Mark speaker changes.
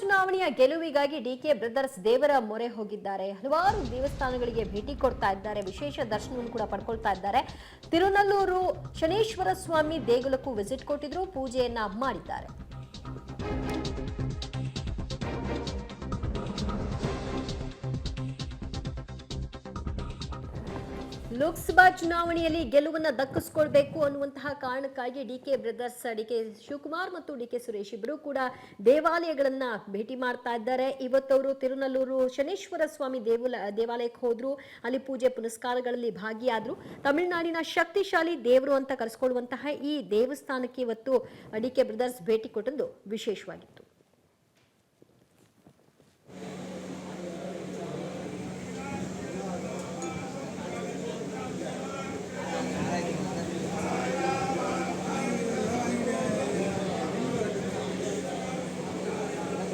Speaker 1: ಚುನಾವಣೆಯ ಗೆಲುವಿಗಾಗಿ DK brothers ದೇವರ ಮೊರೆ ಹೋಗಿದ್ದಾರೆ. ಹಲವಾರು ದೇವಸ್ಥಾನಗಳಿಗೆ ಭೇಟಿ ಕೊಡ್ತಾ ಇದ್ದಾರೆ. ವಿಶೇಷ ದರ್ಶನವನ್ನು ಕೂಡ ಪಡ್ಕೊಳ್ತಾ ಇದ್ದಾರೆ. ತಿರುನಲ್ಲೂರು ಶನೇಶ್ವರ ಸ್ವಾಮಿ ದೇಗುಲಕ್ಕೂ ವಿಸಿಟ್ ಕೊಟ್ಟಿದ್ರು, ಪೂಜೆಯನ್ನ ಮಾಡಿದ್ದಾರೆ. ಲೋಕಸಭಾ ಚುನಾವಣೆಯಲ್ಲಿ ಗೆಲುವನ್ನ ದಕ್ಕಿಸಿಕೊಳ್ಬೇಕು ಅನ್ನುವಂತಹ ಕಾರಣಕ್ಕಾಗಿ ಡಿಕೆ ಬ್ರದರ್ಸ್, ಡಿಕೆ ಶಿವಕುಮಾರ್ ಮತ್ತು ಡಿಕೆ ಸುರೇಶ್ ಇಬ್ಬರು ಕೂಡ ದೇವಾಲಯಗಳನ್ನ ಭೇಟಿ ಮಾಡ್ತಾ ಇದ್ದಾರೆ. ಇವತ್ತವರು ತಿರುನಲ್ಲೂರು ಶನೇಶ್ವರ ಸ್ವಾಮಿ ದೇವಾಲಯಕ್ಕೆ ಹೋದ್ರು. ಅಲ್ಲಿ ಪೂಜೆ ಪುನಸ್ಕಾರಗಳಲ್ಲಿ ಭಾಗಿಯಾದ್ರು. ತಮಿಳುನಾಡಿನ ಶಕ್ತಿಶಾಲಿ ದೇವರು ಅಂತ ಕರೆಸಿಕೊಳ್ಳುವಂತಹ ಈ ದೇವಸ್ಥಾನಕ್ಕೆ ಇವತ್ತು ಡಿಕೆ ಬ್ರದರ್ಸ್ ಭೇಟಿ ಕೊಟ್ಟದ್ದು ವಿಶೇಷವಾಗಿತ್ತು.